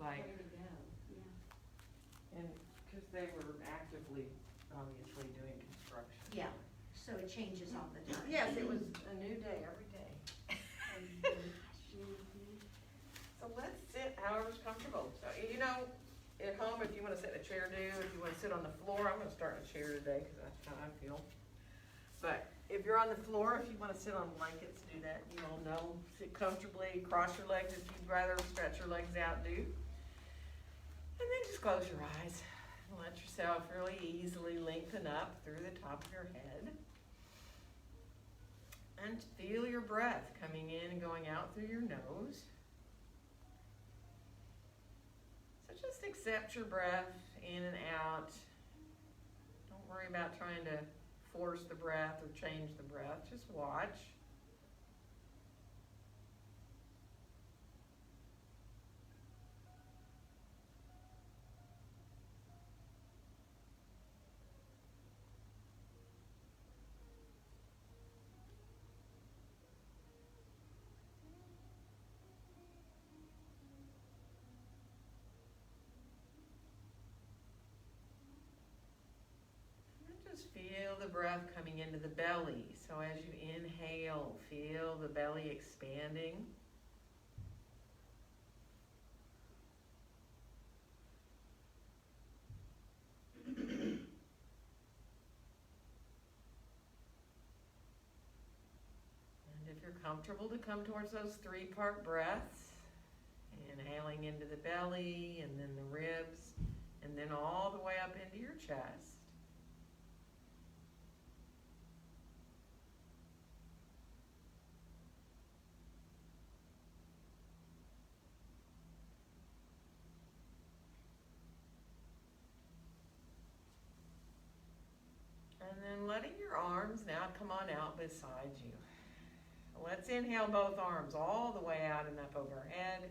like, ready to go, yeah. and, cause they were actively, obviously doing construction. Yeah, so it changes all the time. Yes, it was a new day every day. So let's sit however's comfortable. So, you know, at home, if you wanna sit in a chair, do. If you wanna sit on the floor, I'm gonna start in a chair today, cause that's how I feel. But if you're on the floor, if you wanna sit on blankets, do that. You all know, sit comfortably, cross your legs if you'd rather stretch your legs out, do. And then just close your eyes and let yourself really easily lengthen up through the top of your head. And feel your breath coming in and going out through your nose. So just accept your breath in and out. Don't worry about trying to force the breath or change the breath. Just watch. Just feel the breath coming into the belly. So as you inhale, feel the belly expanding. And if you're comfortable to come towards those 3-part breaths, inhaling into the belly and then the ribs and then all the way up into your chest. And then letting your arms now come on out beside you. Let's inhale both arms all the way out and up overhead.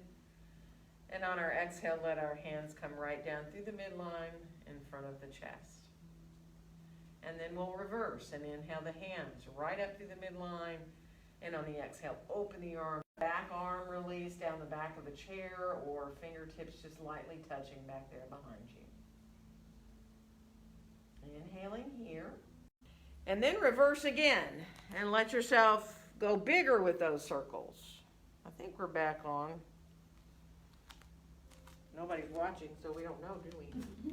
And on our exhale, let our hands come right down through the midline in front of the chest. And then we'll reverse and inhale the hands right up through the midline. And on the exhale, open the arm, back arm release down the back of the chair or fingertips just lightly touching back there behind you. Inhaling here. And then reverse again and let yourself go bigger with those circles. I think we're back on. Nobody's watching, so we don't know, do we?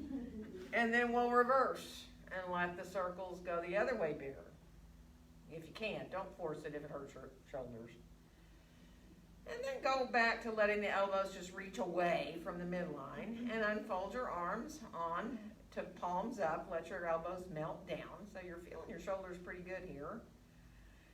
And then we'll reverse and let the circles go the other way bigger. If you can, don't force it if it hurts your shoulders. And then go back to letting the elbows just reach away from the midline and unfold your arms on to palms up. Let your elbows melt down so you're feeling your shoulders pretty good here.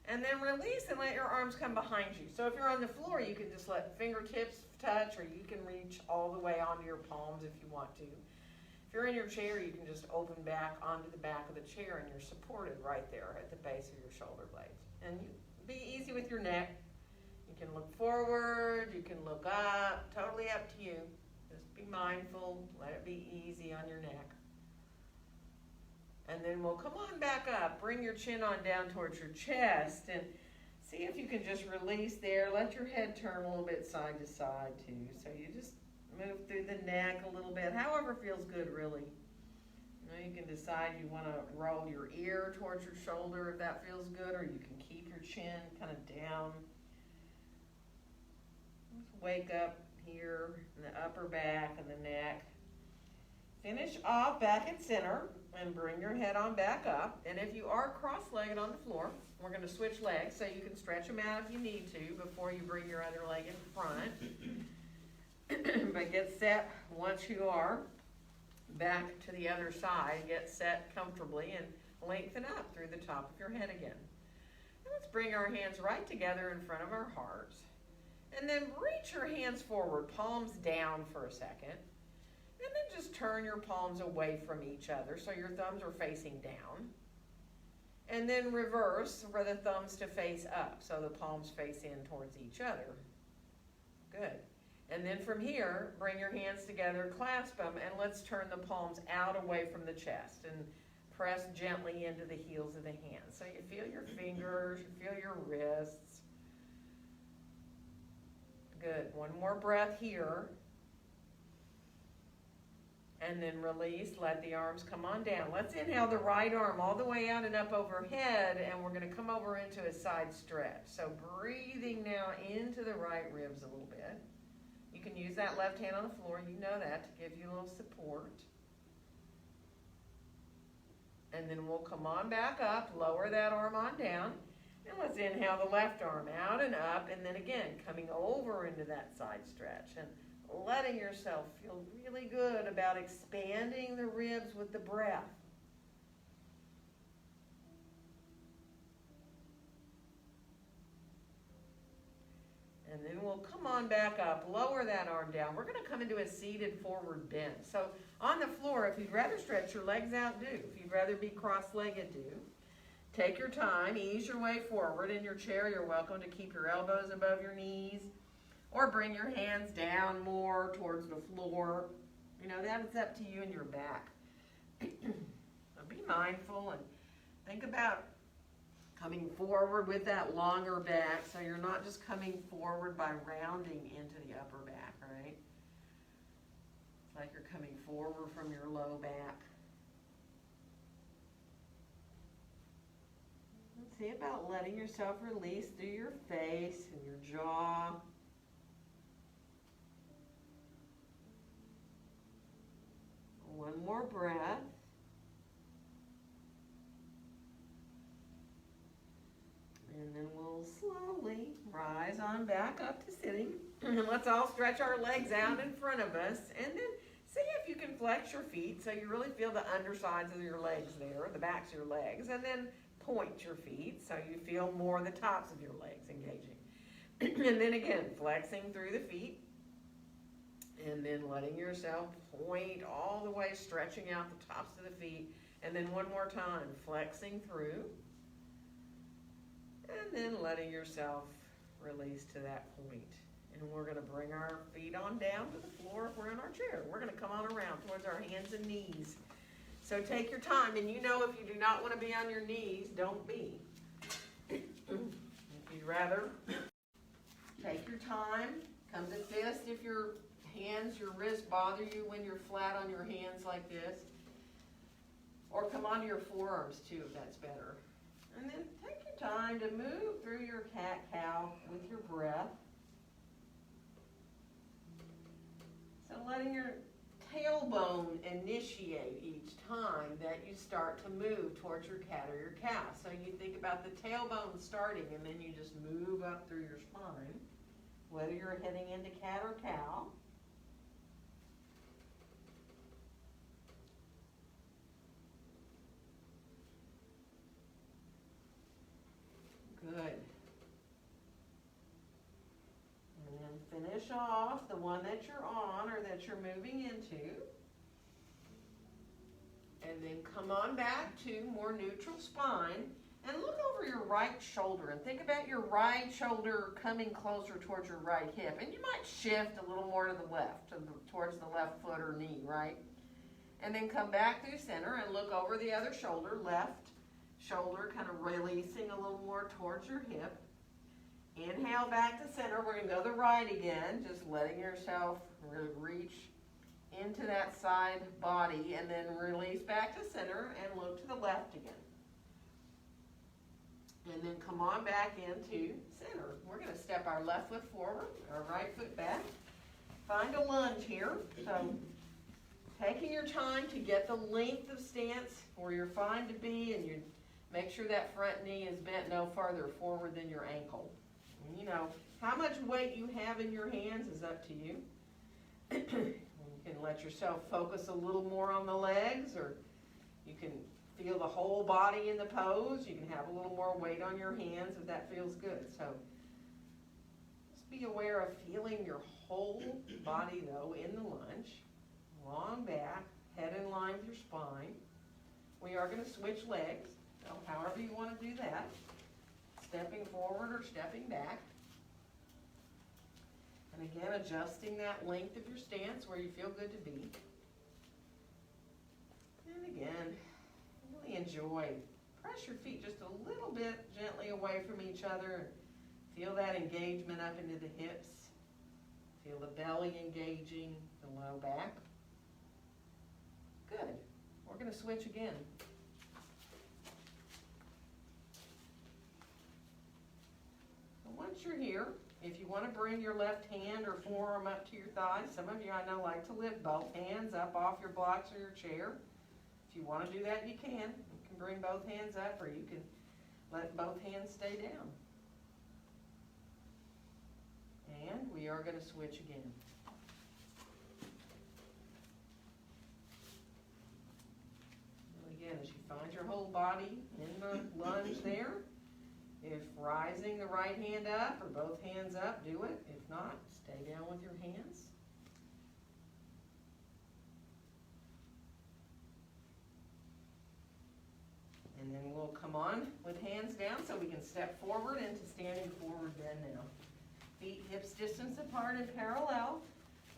And then release and let your arms come behind you. So if you're on the floor, you can just let fingertips touch, or you can reach all the way onto your palms if you want to. If you're in your chair, you can just open back onto the back of the chair and you're supported right there at the base of your shoulder blades. And you be easy with your neck. You can look forward, you can look up, totally up to you. Just be mindful, let it be easy on your neck. And then we'll come on back up. Bring your chin on down towards your chest and see if you can just release there. Let your head turn a little bit side to side too. So you just move through the neck a little bit, however feels good really. You can decide you want to roll your ear towards your shoulder if that feels good, or you can keep your chin kind of down. Just wake up here in the upper back and the neck. Finish off back at center and bring your head on back up. And if you are cross-legged on the floor, we're going to switch legs so you can stretch them out if you need to before you bring your other leg in front. But get set once you are back to the other side. Get set comfortably and lengthen up through the top of your head again. And let's bring our hands right together in front of our hearts. And then reach your hands forward, palms down for a second. And then just turn your palms away from each other so your thumbs are facing down. And then reverse for the thumbs to face up so the palms face in towards each other. Good. And then from here, bring your hands together, clasp them, and let's turn the palms out away from the chest and press gently into the heels of the hands. So you feel your fingers, you feel your wrists. Good. One more breath here. And then release, let the arms come on down. Let's inhale the right arm all the way out and up overhead, and we're gonna come over into a side stretch. So breathing now into the right ribs a little bit. You can use that left hand on the floor, you know that, to give you a little support. And then we'll come on back up, lower that arm on down. And let's inhale the left arm out and up, and then again, coming over into that side stretch. And letting yourself feel really good about expanding the ribs with the breath. And then we'll come on back up, lower that arm down. We're going to come into a seated forward bend. So on the floor, if you'd rather stretch your legs out, do. If you'd rather be cross-legged, do. Take your time, ease your way forward. In your chair, you're welcome to keep your elbows above your knees, or bring your hands down more towards the floor. You know, that's up to you and your back. So be mindful and think about coming forward with that longer back, so you're not just coming forward by rounding into the upper back, right? It's like you're coming forward from your low back. See about letting yourself release through your face and your jaw. One more breath. And then we'll slowly rise on back up to sitting. And let's all stretch our legs out in front of us. And then see if you can flex your feet so you really feel the undersides of your legs there, the backs of your legs. And then point your feet so you feel more the tops of your legs engaging. And then again, flexing through the feet. And then letting yourself point all the way, stretching out the tops of the feet. And then one more time, flexing through. And then letting yourself release to that point. And we're going to bring our feet on down to the floor if we're in our chair. We're going to come on around towards our hands and knees. So take your time. And you know, if you do not want to be on your knees, don't be. If you'd rather, take your time. Come to fist if your hands, your wrists bother you when you're flat on your hands like this. Or come onto your forearms too, if that's better. And then take your time to move through your cat-cow with your breath. So letting your tailbone initiate each time that you start to move towards your cat or your cow. So you think about the tailbone starting, and then you just move up through your spine, whether you're heading into cat or cow. Good. And then finish off the one that you're on or that you're moving into. And then come on back to more neutral spine and look over your right shoulder and think about your right shoulder coming closer towards your right hip. And you might shift a little more to the left, towards the left foot or knee, right? And then come back through center and look over the other shoulder, left shoulder kind of releasing a little more towards your hip. Inhale back to center. We're going to go the right again, just letting yourself reach into that side body, and then release back to center and look to the left again. And then come on back into center. We're going to step our left foot forward, our right foot back. Find a lunge here. So taking your time to get the length of stance where you're fine to be, and you make sure that front knee is bent no farther forward than your ankle. And you know, how much weight you have in your hands is up to you. You can let yourself focus a little more on the legs, or you can feel the whole body in the pose. You can have a little more weight on your hands if that feels good. So just be aware of feeling your whole body, though, in the lunge. Long back, head in line with your spine. We are going to switch legs, so however you want to do that. Stepping forward or stepping back. And again, adjusting that length of your stance where you feel good to be. And again, really enjoy. Press your feet just a little bit gently away from each other. Feel that engagement up into the hips. Feel the belly engaging, the low back. Good. We're gonna switch again. So once you're here, if you wanna bring your left hand or forearm up to your thigh, some of you I know like to lift both hands up off your blocks or your chair. If you wanna do that, you can. You can bring both hands up, or you can let both hands stay down. And we are gonna switch again. Again, as you find your whole body in the lunge there, if rising the right hand up or both hands up, do it. If not, stay down with your hands. And then we'll come on with hands down so we can step forward into standing forward bend now. Feet hips distance apart and parallel,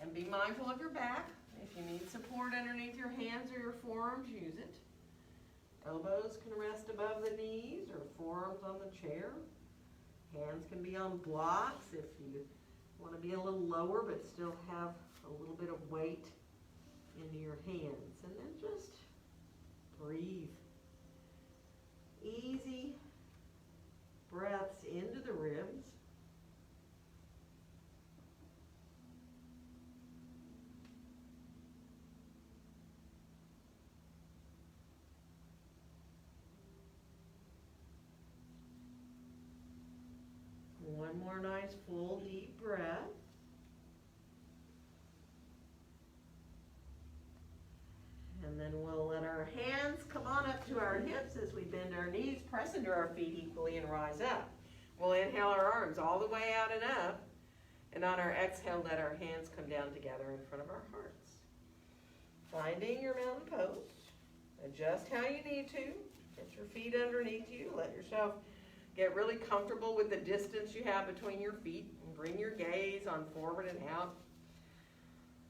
and be mindful of your back. If you need support underneath your hands or your forearms, use it. Elbows can rest above the knees or forearms on the chair. Hands can be on blocks if you want to be a little lower but still have a little bit of weight into your hands. And then just breathe. Easy breaths into the ribs. One more nice full deep breath. And then we'll let our hands come on up to our hips as we bend our knees, press into our feet equally and rise up. We'll inhale our arms all the way out and up. And on our exhale, let our hands come down together in front of our hearts. Finding your mountain pose. Adjust how you need to. Get your feet underneath you. Let yourself get really comfortable with the distance you have between your feet, and bring your gaze on forward and out.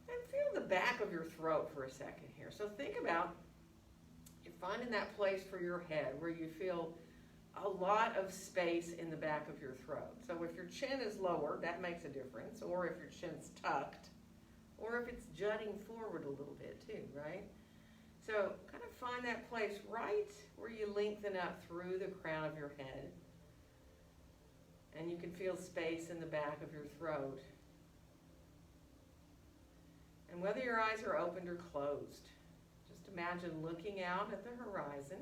And feel the back of your throat for a second here. So think about, you're finding that place for your head where you feel a lot of space in the back of your throat. So if your chin is lower, that makes a difference, or if your chin's tucked, or if it's jutting forward a little bit too, right? So kind of find that place right where you lengthen up through the crown of your head. And you can feel space in the back of your throat. And whether your eyes are opened or closed, just imagine looking out at the horizon.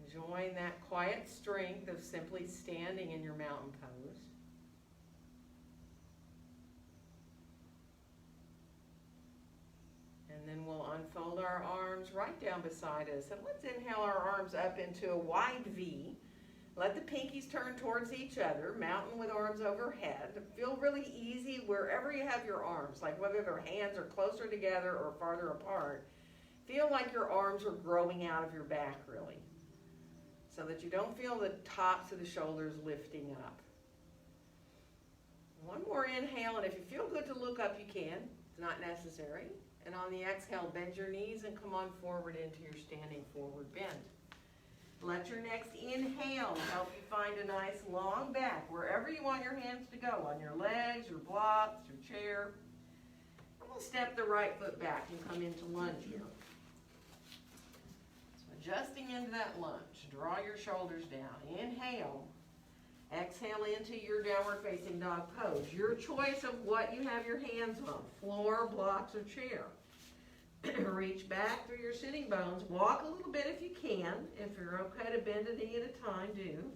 Enjoying that quiet strength of simply standing in your mountain pose. And then we'll unfold our arms right down beside us. And let's inhale our arms up into a wide V. Let the pinkies turn towards each other, mountain with arms overhead. Feel really easy wherever you have your arms, like whether their hands are closer together or farther apart. Feel like your arms are growing out of your back, really, so that you don't feel the tops of the shoulders lifting up. One more inhale, and if you feel good to look up, you can. It's not necessary. And on the exhale, bend your knees and come on forward into your standing forward bend. Let your next inhale help you find a nice long back, wherever you want your hands to go, on your legs, your blocks, your chair. And we'll step the right foot back and come into lunge here. So adjusting into that lunge, draw your shoulders down. Inhale. Exhale into your downward facing dog pose. Your choice of what you have your hands on, floor, blocks, or chair. Reach back through your sitting bones. Walk a little bit if you can. If you're okay to bend a knee at a time, do.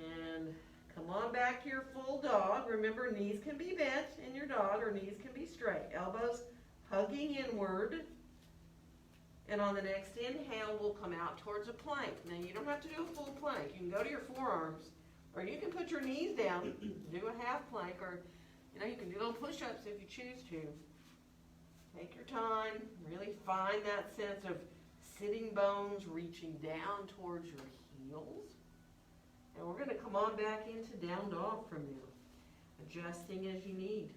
And come on back to your full dog. Remember, knees can be bent in your dog or knees can be straight. Elbows hugging inward. And on the next inhale, we'll come out towards a plank. Now, you don't have to do a full plank. You can go to your forearms, or you can put your knees down, do a half plank, or you can do little push-ups if you choose to. Take your time. Really find that sense of sitting bones reaching down towards your heels. And we're going to come on back into down dog from there, adjusting as you need.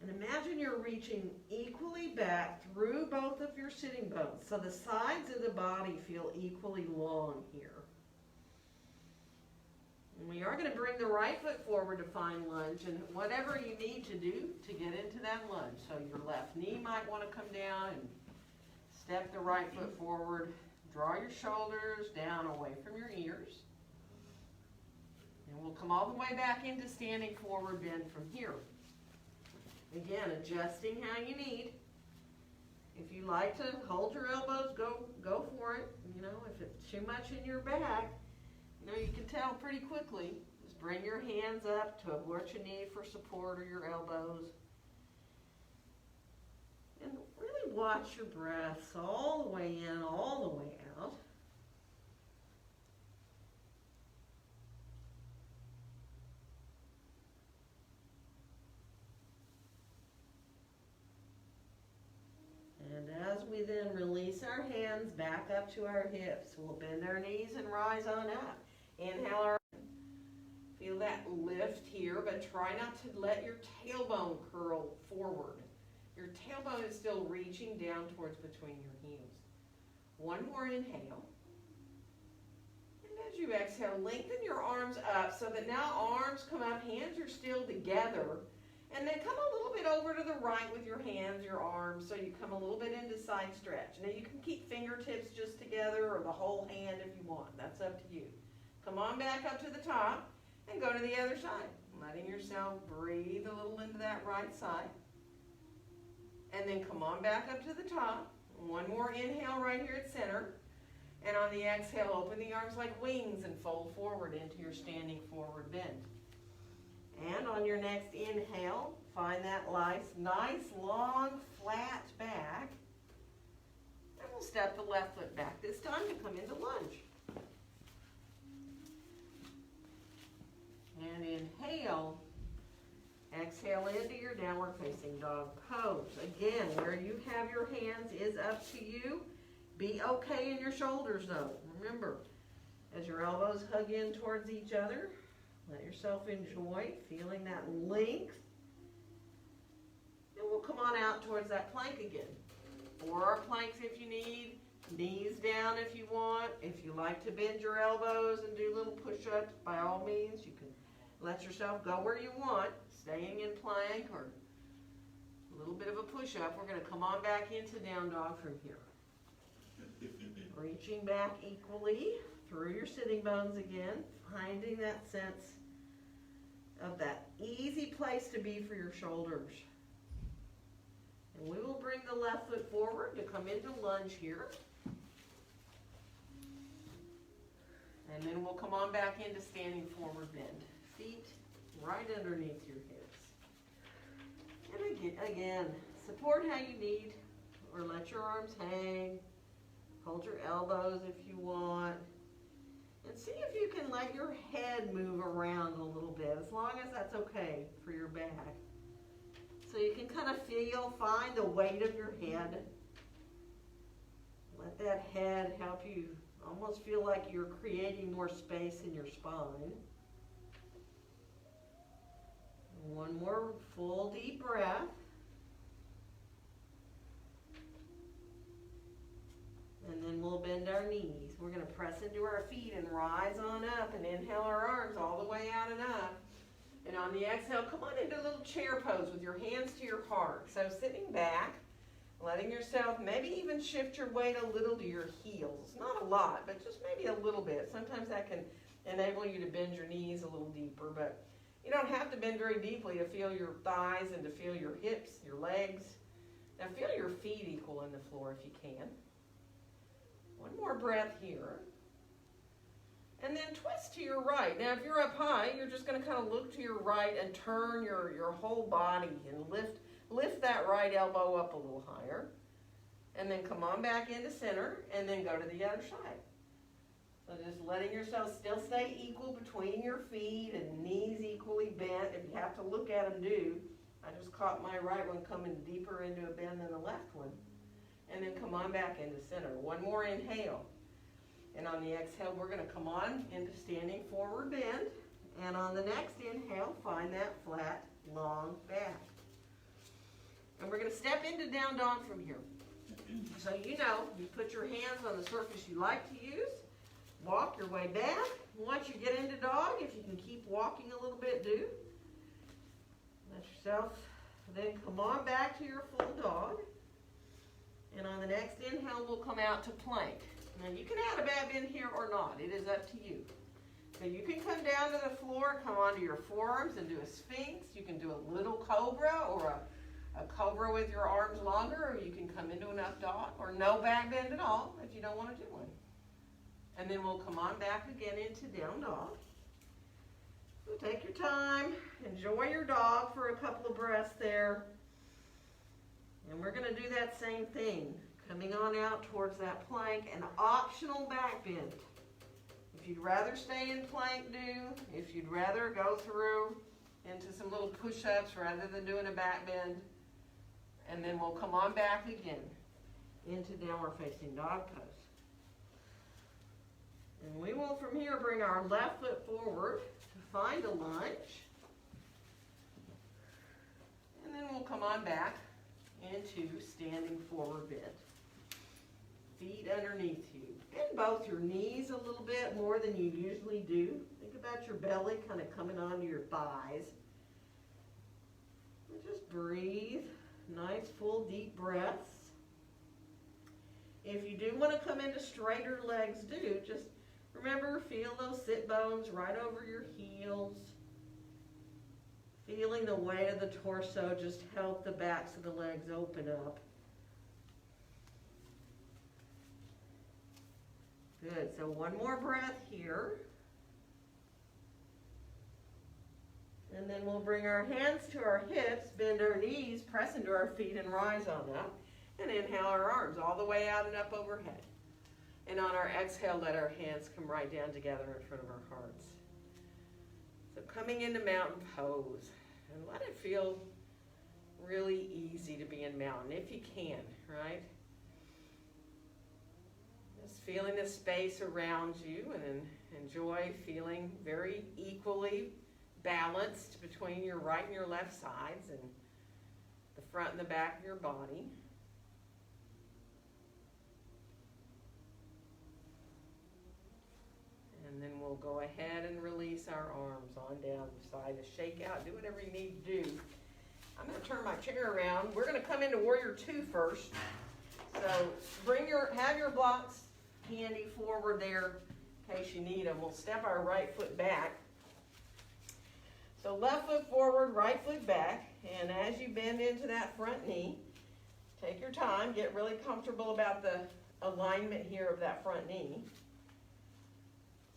And imagine you're reaching equally back through both of your sitting bones, so the sides of the body feel equally long here. And we You are going to bring the right foot forward to find lunge, and whatever you need to do to get into that lunge. So your left knee might want to come down and step the right foot forward. Draw your shoulders down away from your ears. And we'll come all the way back into standing forward bend from here. Again, adjusting how you need. If you like to hold your elbows, go for it. You know, if it's too much in your back, you know, you can tell pretty quickly. Just bring your hands up to what you need for support or your elbows. And really watch your breaths all the way in, all the way out. And as we then release our hands back up to our hips, we'll bend our knees and rise on up. Inhale our, feel that lift here, but try not to let your tailbone curl forward. Your tailbone is still reaching down towards between your heels. One more inhale. And as you exhale, lengthen your arms up so that now arms come up, hands are still together. And then come a little bit over to the right with your hands, your arms, so you come a little bit into side stretch. Now you can keep fingertips just together or the whole hand if you want. That's up to you. Come on back up to the top and go to the other side. Letting yourself breathe a little into that right side. And then come on back up to the top. One more inhale right here at center. And on the exhale, open the arms like wings and fold forward into your standing forward bend. And on your next inhale, find that nice, long, flat back. And we'll step the left foot back this time to come into lunge. And inhale. Exhale into your downward facing dog pose. Again, where you have your hands is up to you. Be okay in your shoulders though. Remember, as your elbows hug in towards each other, let yourself enjoy feeling that length. And we'll come on out towards that plank again. Or our planks if you need. Knees down if you want. If you like to bend your elbows and do little push-ups, by all means, you can let yourself go where you want. Staying in plank or a little bit of a push-up. We're going to come on back into down dog from here. Reaching back equally through your sitting bones again. Finding that sense of that easy place to be for your shoulders. And we will bring the left foot forward to come into lunge here. And then we'll come on back into standing forward bend. Feet right underneath your hips. And again, support how you need, or let your arms hang. Hold your elbows if you want. And see if you can let your head move around a little bit, as long as that's okay for your back. So you can kind of find the weight of your head. Let that head help you almost feel like you're creating more space in your spine. One more full deep breath. And then we'll bend our knees. We're going to press into our feet and rise on up and inhale our arms all the way out and up. And on the exhale, come on into a little chair pose with your hands to your heart. So sitting back, letting yourself maybe even shift your weight a little to your heels. Not a lot, but just maybe a little bit. Sometimes that can enable you to bend your knees a little deeper, but you don't have to bend very deeply to feel your thighs and to feel your hips, your legs. Now feel your feet equal in the floor if you can. One more breath here. And then twist to your right. Now if you're up high, you're just going to kind of look to your right and turn your whole body and lift that right elbow up a little higher. And then come on back into center and then go to the other side. So just letting yourself still stay equal between your feet and knees equally bent. If you have to look at them, do. I just caught my right one coming deeper into a bend than the left one. And then come on back into center. One more inhale. And on the exhale, we're going to come on into standing forward bend. And on the next inhale, find that flat, long back. And we're going to step into down dog from here. So you put your hands on the surface you like to use. walk your way back. Once you get into dog, if you can keep walking a little bit, do. Let yourself then come on back to your full dog. And on the next inhale, we'll come out to plank. Now you can add a back bend here or not. It is up to you. So you can come down to the floor, come onto your forearms and do a sphinx. You can do a little cobra or a cobra with your arms longer, or you can come into an up dog, or no back bend at all if you don't want to do one. And then we'll come on back again into down dog. So take your time, enjoy your dog for a couple of breaths there. And we're going to do that same thing, coming on out towards that plank, an optional back bend. If you'd rather stay in plank, do. If you'd rather go through into some little push-ups rather than doing a back bend. And then we'll come on back again into downward facing dog pose. And we will from here bring our left foot forward to find a lunge. And then we'll come on back into standing forward bend. Feet underneath you. Bend both your knees a little bit more than you usually do. Think about your belly kind of coming onto your thighs. And just breathe. Nice, full, deep breaths. If you do want to come into straighter legs, do. Just remember, feel those sit bones right over your heels. Feeling the weight of the torso, just help the backs of the legs open up. Good, so one more breath here. And then we'll bring our hands to our hips, bend our knees, press into our feet and rise on up. And inhale our arms all the way out and up overhead. And on our exhale, let our hands come right down together in front of our hearts. So coming into mountain pose, and let it feel really easy to be in mountain, if you can, right? Just feeling the space around you and enjoy feeling very equally balanced between your right and your left sides and the front and the back of your body. And then we'll go ahead and release our arms on down the side to shake out. Do whatever you need to do. I'm going to turn my chair around. We're going to come into Warrior 2 first. So have your blocks handy forward there in case you need them. We'll step our right foot back. So left foot forward, right foot back. And as you bend into that front knee, take your time. Get really comfortable about the alignment here of that front knee.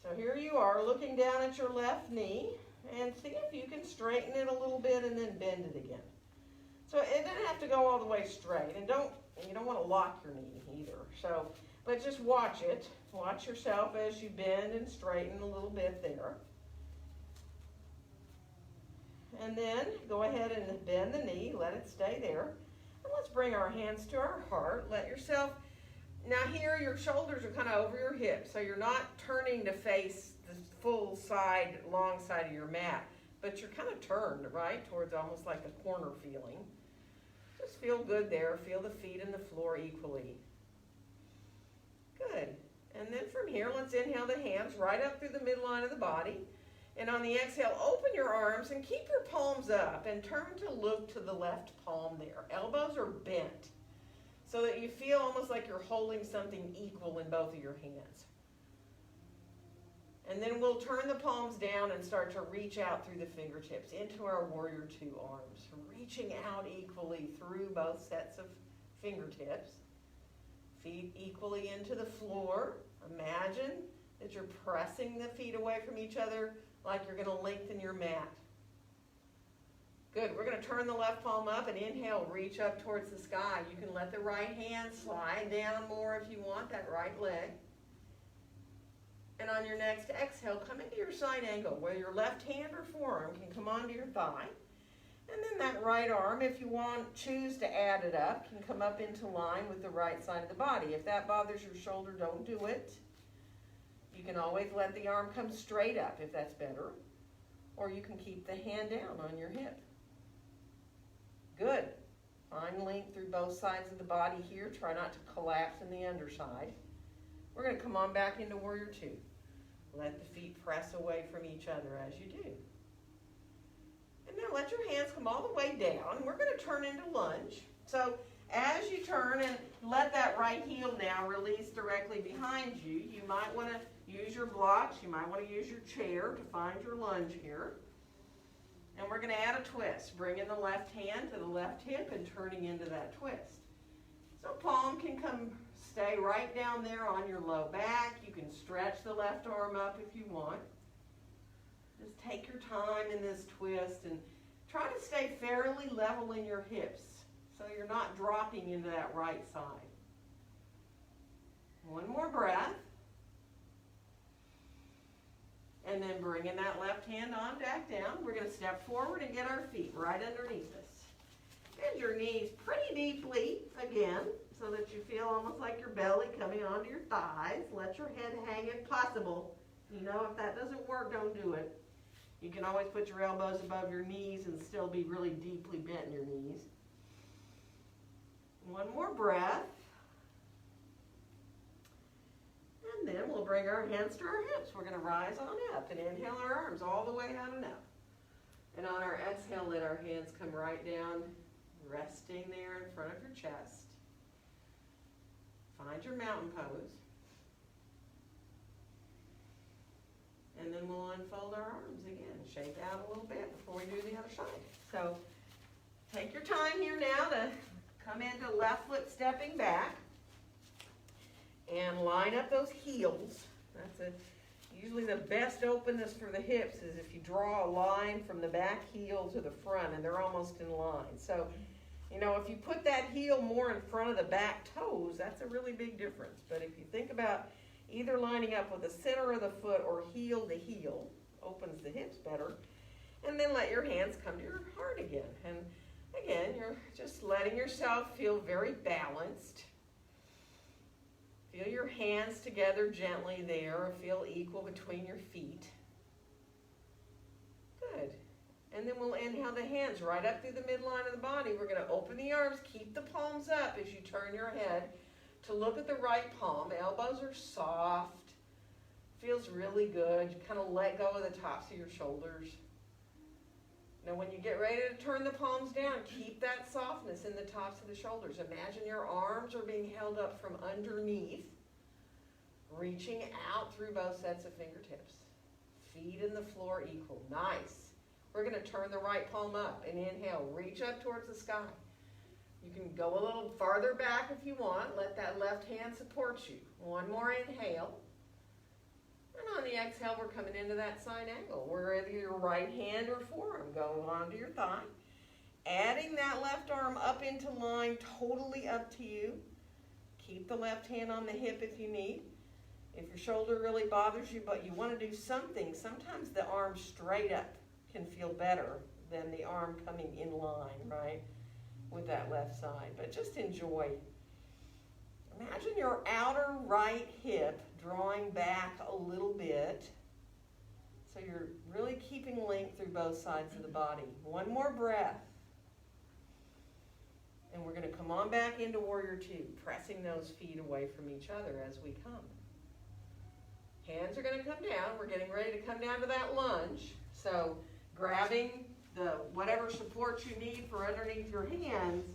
So here you are looking down at your left knee and see if you can straighten it a little bit and then bend it again. So it doesn't have to go all the way straight, and you don't want to lock your knee either. But just watch it. Watch yourself as you bend and straighten a little bit there. And then go ahead and bend the knee, let it stay there. And let's bring our hands to our heart. Let yourself, now here your shoulders are kind of over your hips, so you're not turning to face the full side, long side of your mat, but you're kind of turned, right, towards almost like a corner feeling. Just feel good there. Feel the feet and the floor equally. Good. And then from here, let's inhale the hands right up through the midline of the body. And on the exhale, open your arms and keep your palms up and turn to look to the left palm there. Elbows are bent so that you feel almost like you're holding something equal in both of your hands. And then we'll turn the palms down and start to reach out through the fingertips into our Warrior 2 arms. Reaching out equally through both sets of fingertips. Feet equally into the floor. Imagine that you're pressing the feet away from each other like you're going to lengthen your mat. Good. We're going to turn the left palm up and inhale, reach up towards the sky. You can let the right hand slide down more if you want, that right leg. And on your next exhale, come into your side angle where your left hand or forearm can come onto your thigh. And then that right arm, if you choose to add it up, can come up into line with the right side of the body. If that bothers your shoulder, don't do it. You can always let the arm come straight up if that's better. Or you can keep the hand down on your hip. Good. Find length through both sides of the body here. Try not to collapse in the underside. We're going to come on back into Warrior 2. Let the feet press away from each other as you do. And now let your hands come all the way down. We're going to turn into lunge. So as you turn and let that right heel now release directly behind you, you might want to use your blocks. You might want to use your chair to find your lunge here. And we're going to add a twist. Bringing the left hand to the left hip and turning into that twist. So palm can stay right down there on your low back. You can stretch the left arm up if you want. Just take your time in this twist and try to stay fairly level in your hips so you're not dropping into that right side. One more breath. And then bringing that left hand on back down, we're going to step forward and get our feet right underneath us. Bend your knees pretty deeply again so that you feel almost like your belly coming onto your thighs. Let your head hang if possible. You know, if that doesn't work, don't do it. You can always put your elbows above your knees and still be really deeply bent in your knees. One more breath. And then we'll bring our hands to our hips. We're going to rise on up and inhale our arms all the way out and up. And on our exhale, let our hands come right down, resting there in front of your chest. Find your mountain pose. And then we'll unfold our arms again. Shake out a little bit before we do the other side. So take your time here now to come into left foot stepping back. And line up those heels. That's usually the best openness for the hips is if you draw a line from the back heel to the front and they're almost in line. So, you know, if you put that heel more in front of the back toes, that's a really big difference. But if you think about either lining up with the center of the foot or heel to heel, opens the hips better. And then let your hands come to your heart again. And again, you're just letting yourself feel very balanced. Feel your hands together gently there. Feel equal between your feet. Good. And then we'll inhale the hands right up through the midline of the body. We're going to open the arms. Keep the palms up as you turn your head to look at the right palm. Elbows are soft. Feels really good. You kind of let go of the tops of your shoulders. Now when you get ready to turn the palms down, keep that softness in the tops of the shoulders. Imagine your arms are being held up from underneath, reaching out through both sets of fingertips. Feet in the floor equal. Nice. We're going to turn the right palm up and inhale. Reach up towards the sky. You can go a little farther back if you want. Let that left hand support you. One more inhale. And on the exhale, we're coming into that side angle. Where either your right hand or forearm go onto your thigh. Adding that left arm up into line, totally up to you. Keep the left hand on the hip if you need. If your shoulder really bothers you, but you want to do something, sometimes the arm straight up can feel better than the arm coming in line, right, with that left side. But just enjoy. Imagine your outer right hip drawing back a little bit. So you're really keeping length through both sides of the body. One more breath. And we're going to come on back into Warrior Two, pressing those feet away from each other as we come. Hands are going to come down. We're getting ready to come down to that lunge. So grabbing the whatever support you need for underneath your hands,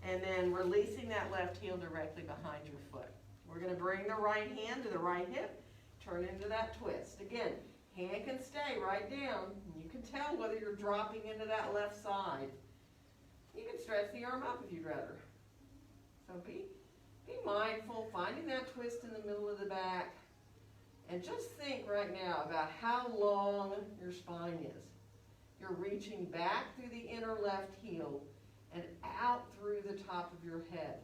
and then releasing that left heel directly behind your foot. We're going to bring the right hand to the right hip, turn into that twist. Again, hand can stay right down. You can tell whether you're dropping into that left side. You can stretch the arm up if you'd rather. So be mindful, finding that twist in the middle of the back. And just think right now about how long your spine is. You're reaching back through the inner left heel and out through the top of your head.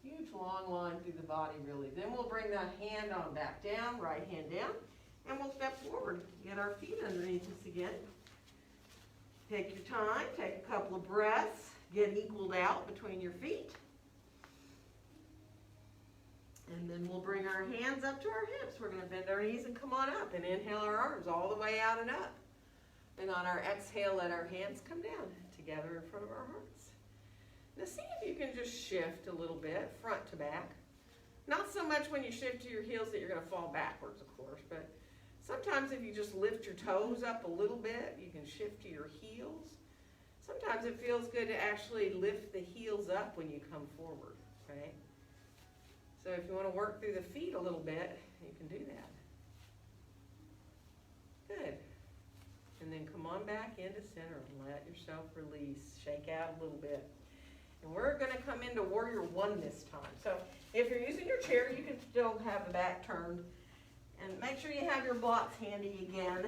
Huge long line through the body, really. Then we'll bring that hand on back down, right hand down, and we'll step forward. Get our feet underneath us again. Take your time, take a couple of breaths, get equaled out between your feet. And then we'll bring our hands up to our hips. We're going to bend our knees and come on up and inhale our arms all the way out and up. And on our exhale, let our hands come down together in front of our hearts. Now see if you can just shift a little bit, front to back. Not so much when you shift to your heels that you're gonna fall backwards, of course, but sometimes if you just lift your toes up a little bit, you can shift to your heels. Sometimes it feels good to actually lift the heels up when you come forward, right? So if you wanna work through the feet a little bit, you can do that. Good. And then come on back into center and let yourself release. Shake out a little bit. And we're gonna come into warrior one this time. So if you're using your chair, you can still have the back turned. And make sure you have your blocks handy again.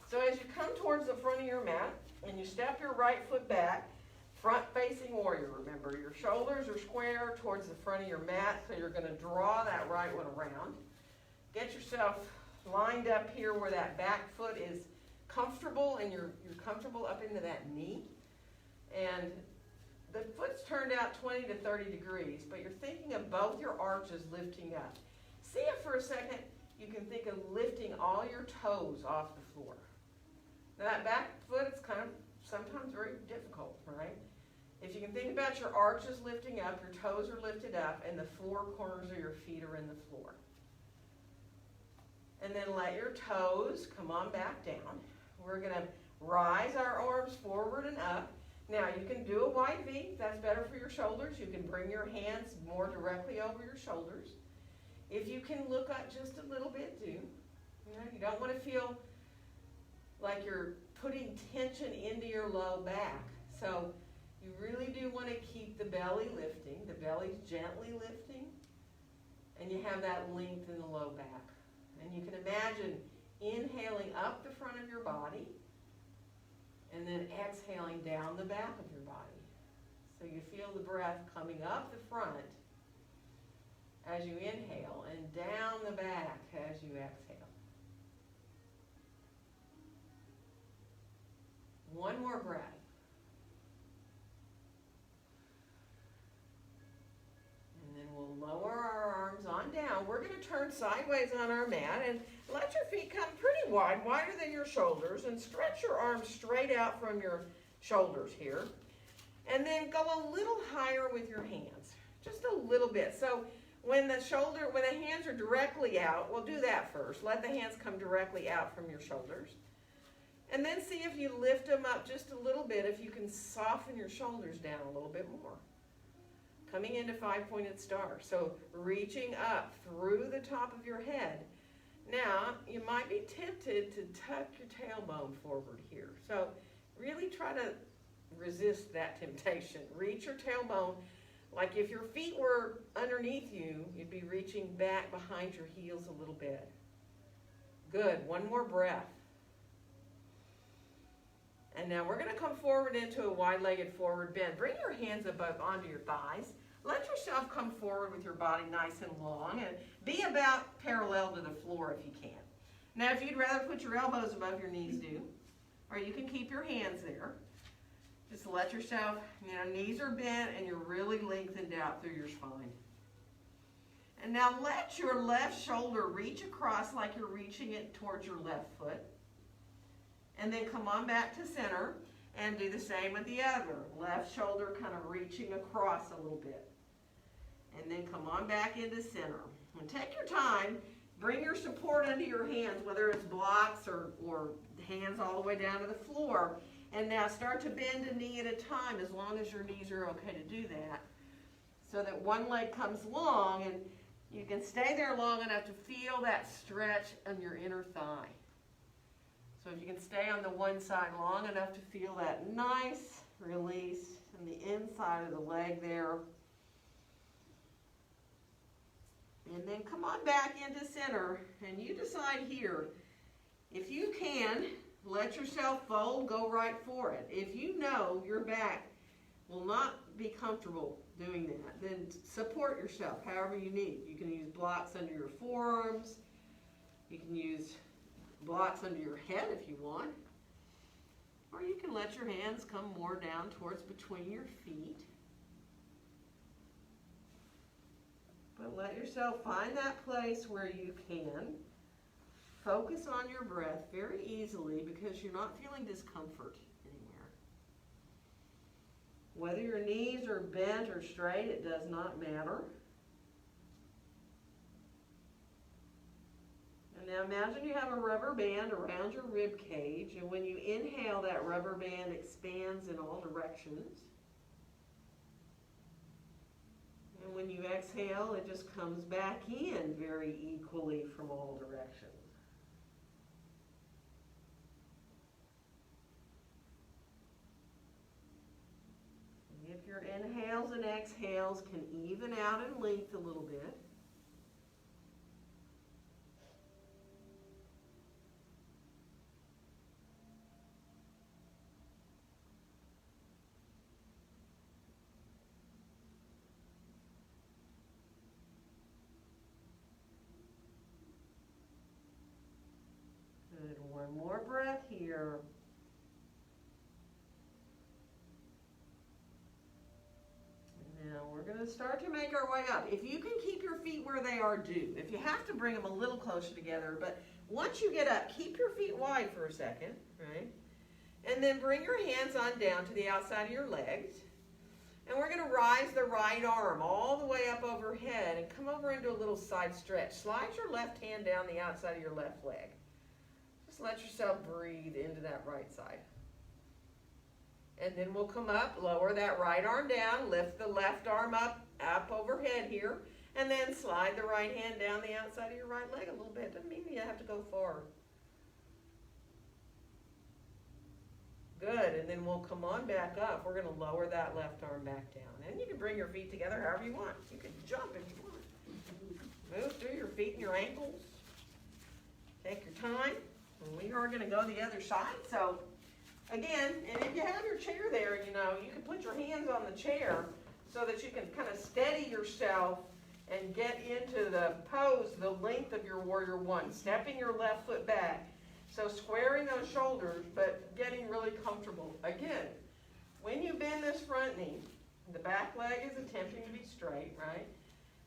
So as you come towards the front of your mat, and you step your right foot back, front facing warrior, remember. Your shoulders are square towards the front of your mat, so you're gonna draw that right one around. Get yourself lined up here where that back foot is comfortable, and you're comfortable up into that knee. And the foot's turned out 20 to 30 degrees, but you're thinking of both your arches lifting up. See if for a second you can think of lifting all your toes off the floor. Now that back foot is kind of sometimes very difficult, right? If you can think about your arches lifting up, your toes are lifted up, and the four corners of your feet are in the floor. And then let your toes come on back down. We're gonna rise our arms forward and up. Now you can do a wide V, if that's better for your shoulders. You can bring your hands more directly over your shoulders. If you can look up just a little bit, do. You don't want to feel like you're putting tension into your low back. So you really do want to keep the belly lifting. The belly's gently lifting. And you have that length in the low back. And you can imagine inhaling up the front of your body and then exhaling down the back of your body. So you feel the breath coming up the front as you inhale and down the back as you exhale. One more breath. And then we'll lower our arms on down. We're going to turn sideways on our mat and let your feet come pretty wide, wider than your shoulders, and stretch your arms straight out from your shoulders here. And then go a little higher with your hands, just a little bit. So when the hands are directly out, we'll do that first. Let the hands come directly out from your shoulders. And then see if you lift them up just a little bit, if you can soften your shoulders down a little bit more. Coming into five-pointed star. So reaching up through the top of your head. Now, you might be tempted to tuck your tailbone forward here. So really try to resist that temptation. Reach your tailbone. Like if your feet were underneath you, you'd be reaching back behind your heels a little bit. Good. One more breath. And now we're going to come forward into a wide-legged forward bend. Bring your hands above onto your thighs. Let yourself come forward with your body nice and long and be about parallel to the floor if you can. Now if you'd rather put your elbows above your knees, do. Or you can keep your hands there. Just let yourself, knees are bent and you're really lengthened out through your spine. And now let your left shoulder reach across like you're reaching it towards your left foot. And then come on back to center and do the same with the other. Left shoulder kind of reaching across a little bit. And then come on back into center. And take your time. Bring your support under your hands, whether it's blocks or hands all the way down to the floor. And now start to bend a knee at a time as long as your knees are okay to do that. So that one leg comes long and you can stay there long enough to feel that stretch on your inner thigh. So if you can stay on the one side long enough to feel that nice release in the inside of the leg there. And then come on back into center and you decide here, if you can, let yourself fold, go right for it. If you know your back will not be comfortable doing that, then support yourself however you need. You can use blocks under your forearms. You can use blocks under your head if you want. Or you can let your hands come more down towards between your feet. But let yourself find that place where you can. Focus on your breath very easily because you're not feeling discomfort anywhere. Whether your knees are bent or straight, it does not matter. And now imagine you have a rubber band around your rib cage, and when you inhale, that rubber band expands in all directions. And when you exhale, it just comes back in very equally from all directions. And if your inhales and exhales can even out in length a little bit. Good, one more breath here. Now we're going to start to make our way up. If you can keep your feet where they are, do. If you have to, bring them a little closer together. But once you get up, keep your feet wide for a second, right? And then bring your hands on down to the outside of your legs. And we're going to rise the right arm all the way up overhead and come over into a little side stretch. Slide your left hand down the outside of your left leg. Just let yourself breathe into that right side. And then we'll come up, lower that right arm down, lift the left arm up overhead here, and then slide the right hand down the outside of your right leg a little bit. Doesn't mean you have to go far. Good, and then we'll come on back up. We're going to lower that left arm back down. And you can bring your feet together however you want. You can jump if you want. Move through your feet and your ankles. Take your time. And we are going to go the other side. So, again, and if you have your chair there, you know, you can put your hands on the chair so that you can kind of steady yourself and get into the pose, the length of your warrior one, stepping your left foot back. So squaring those shoulders, but getting really comfortable. Again, when you bend this front knee, the back leg is attempting to be straight, right?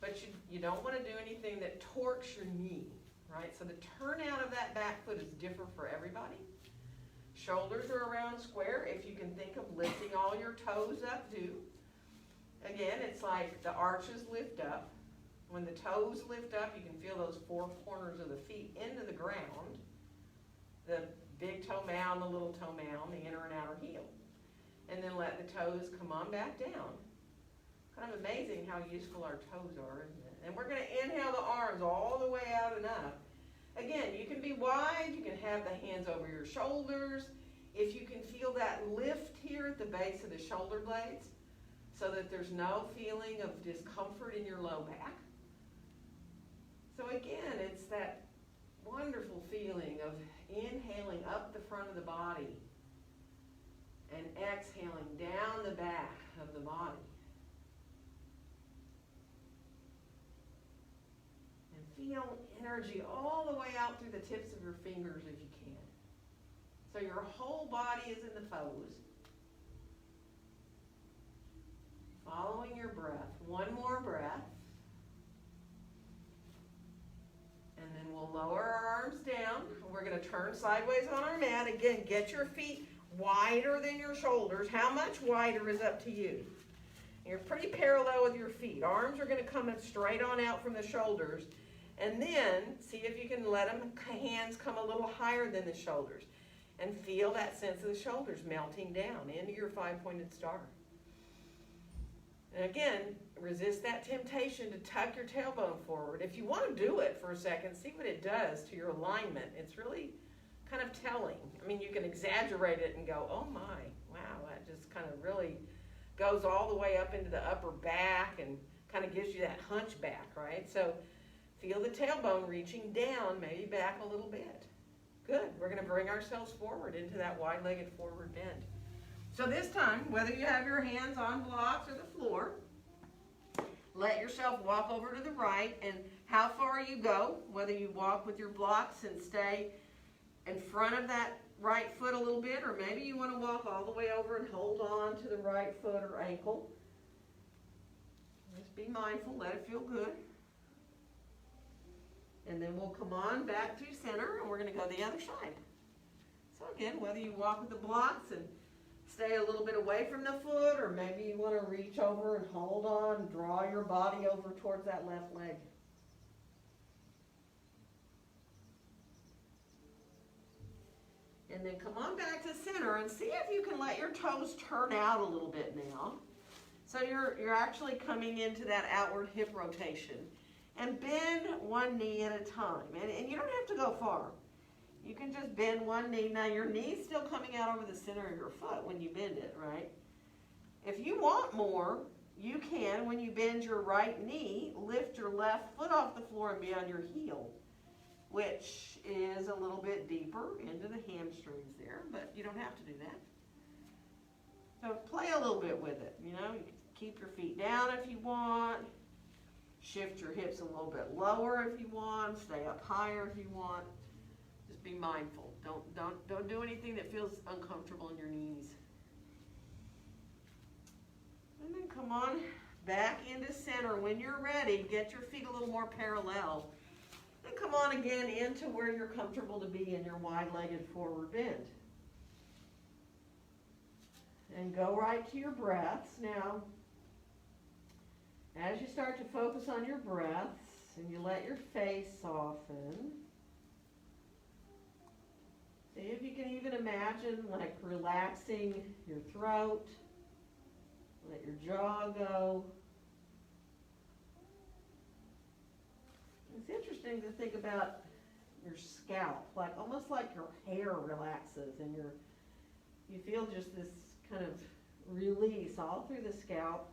But you don't want to do anything that torques your knee, right? So the turnout of that back foot is different for everybody. Shoulders are around square. If you can think of lifting all your toes up, do. Again, it's like the arches lift up. When the toes lift up, you can feel those four corners of the feet into the ground. The big toe mound, the little toe mound, the inner and outer heel. And then let the toes come on back down. Kind of amazing how useful our toes are, isn't it? And we're going to inhale the arms all the way out and up. Again, you can be wide, you can have the hands over your shoulders. If you can feel that lift here at the base of the shoulder blades, so that there's no feeling of discomfort in your low back. So again, it's that wonderful feeling of inhaling up the front of the body and exhaling down the back of the body. And feel energy all the way out through the tips of your fingers if you can. So your whole body is in the pose. Following your breath. One more breath. And then we'll lower our arms down. We're going to turn sideways on our mat. Again, get your feet wider than your shoulders. How much wider is up to you. You're pretty parallel with your feet. Arms are going to come straight on out from the shoulders. And then see if you can let hands come a little higher than the shoulders. And feel that sense of the shoulders melting down into your five-pointed star. And again, resist that temptation to tuck your tailbone forward. If you want to do it for a second, see what it does to your alignment. It's really kind of telling. I mean, you can exaggerate it and go, oh my, wow, that just kind of really goes all the way up into the upper back and kind of gives you that hunchback, right? So feel the tailbone reaching down, maybe back a little bit. Good. We're going to bring ourselves forward into that wide-legged forward bend. So this time, whether you have your hands on blocks or the floor, let yourself walk over to the right, and how far you go, whether you walk with your blocks and stay in front of that right foot a little bit, or maybe you want to walk all the way over and hold on to the right foot or ankle. Just be mindful, let it feel good. And then we'll come on back through center, and we're going to go the other side. So again, whether you walk with the blocks and stay a little bit away from the foot, or maybe you want to reach over and hold on, and draw your body over towards that left leg. And then come on back to center and see if you can let your toes turn out a little bit now. So you're actually coming into that outward hip rotation. And bend one knee at a time. And you don't have to go far. You can just bend one knee. Now your knee's still coming out over the center of your foot when you bend it, right? If you want more, you can, when you bend your right knee, lift your left foot off the floor and be on your heel, which is a little bit deeper into the hamstrings there, but you don't have to do that. So play a little bit with it, you know. You can keep your feet down if you want. Shift your hips a little bit lower if you want. Stay up higher if you want. Just be mindful. Don't do anything that feels uncomfortable in your knees. And then come on back into center. When you're ready, get your feet a little more parallel. And come on again into where you're comfortable to be in your wide-legged forward bend. And go right to your breaths. Now, as you start to focus on your breaths and you let your face soften, see if you can even imagine like relaxing your throat, let your jaw go. It's interesting to think about your scalp, like almost like your hair relaxes and you feel just this kind of release all through the scalp.